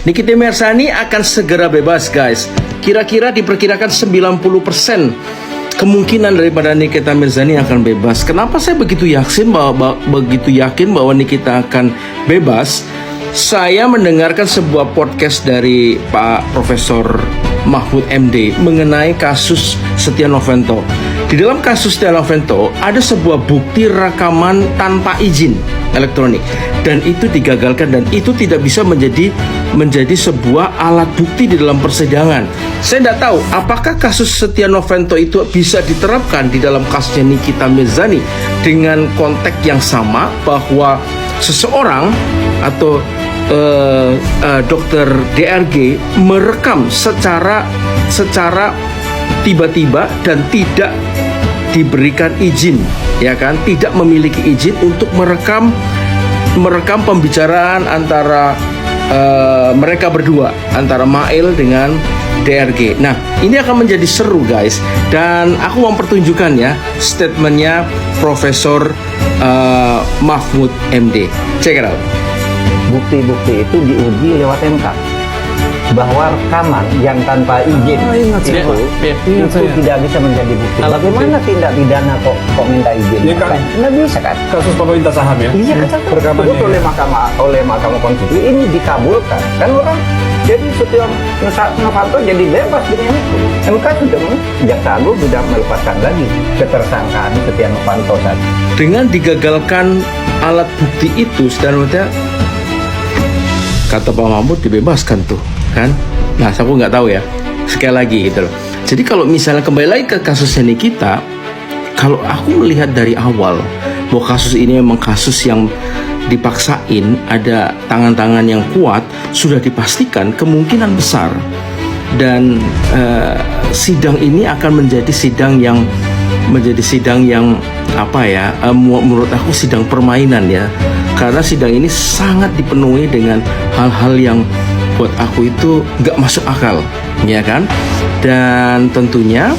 Nikita Mirzani akan segera bebas, guys. Kira-kira diperkirakan 90% kemungkinan daripada Nikita Mirzani akan bebas. Kenapa saya begitu yakin bahwa Nikita akan bebas? Saya mendengarkan sebuah podcast dari Pak Profesor Mahfud MD mengenai kasus Setia Novanto. Di dalam kasus Setia Novanto ada sebuah bukti rekaman tanpa izin elektronik, dan itu digagalkan, dan itu tidak bisa menjadi sebuah alat bukti di dalam persidangan. Saya tidak tahu apakah kasus Setia Novanto itu bisa diterapkan di dalam kasusnya Nikita Mirzani dengan konteks yang sama, bahwa seseorang atau dokter DRG merekam secara tiba-tiba dan tidak diberikan izin, ya kan, tidak memiliki izin untuk merekam pembicaraan antara mereka berdua, antara Mail dengan DRG. Nah, ini akan menjadi seru, guys, dan aku mau pertunjukkan ya statementnya Profesor Mahfud MD. Check it out. Bukti-bukti itu diuji lewat MK, bahwa rekaman yang tanpa izin itu tidak bisa menjadi bukti. Bagaimana tindak pidana kok minta izin? Ya kan? Nggak bisa kan? Kasus pemerintah saham ya? Iya kan? Rekamannya Oleh Mahkamah Konstitusi ini dikabulkan. Kan orang jadi Setia Novanto jadi bebas dengan itu. MK sudah, Jaksa Agung sudah melepaskan lagi ketersangkaan Setia Novanto saat. Dengan digagalkan alat bukti itu, sebenarnya kata Pak Mahfud dibebaskan tuh, kan? Nah, aku nggak tahu ya. Sekali lagi gitu loh. Jadi kalau misalnya kembali lagi ke kasusnya Nikita, kalau aku melihat dari awal bahwa kasus ini memang kasus yang dipaksain, ada tangan-tangan yang kuat, sudah dipastikan kemungkinan besar, dan sidang ini akan menjadi sidang yang apa ya, menurut aku sidang permainan ya, karena sidang ini sangat dipenuhi dengan hal-hal yang buat aku itu nggak masuk akal, ya kan? Dan tentunya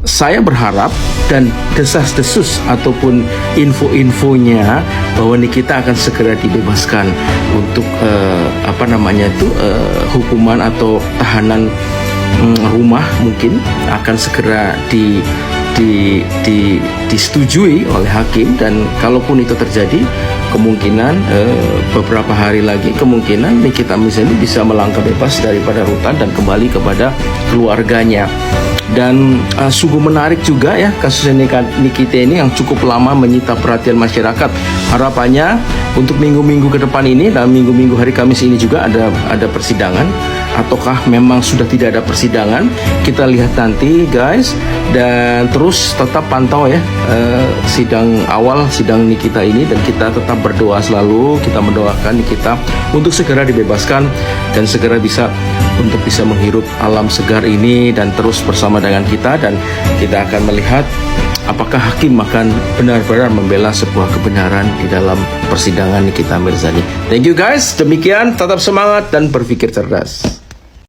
saya berharap, dan desas-desus ataupun info-infonya bahwa Nikita akan segera dibebaskan untuk hukuman atau tahanan rumah, mungkin akan segera disetujui oleh hakim. Dan kalaupun itu terjadi, kemungkinan beberapa hari lagi kemungkinan Nikita Mirzani bisa melangkah bebas daripada rutan dan kembali kepada keluarganya. Dan sungguh menarik juga ya kasusnya Nikita ini yang cukup lama menyita perhatian masyarakat. Harapannya untuk minggu-minggu ke depan ini dan minggu-minggu hari Kamis ini juga ada persidangan, ataukah memang sudah tidak ada persidangan, kita lihat nanti, guys. Dan terus tetap pantau ya sidang Nikita ini, dan kita tetap berdoa selalu, kita mendoakan Nikita untuk segera dibebaskan dan segera bisa menghirup alam segar ini dan terus bersama dengan kita. Dan kita akan melihat apakah hakim akan benar-benar membela sebuah kebenaran di dalam persidangan Nikita Mirzani. Thank you, guys. Demikian, tetap semangat dan berpikir cerdas.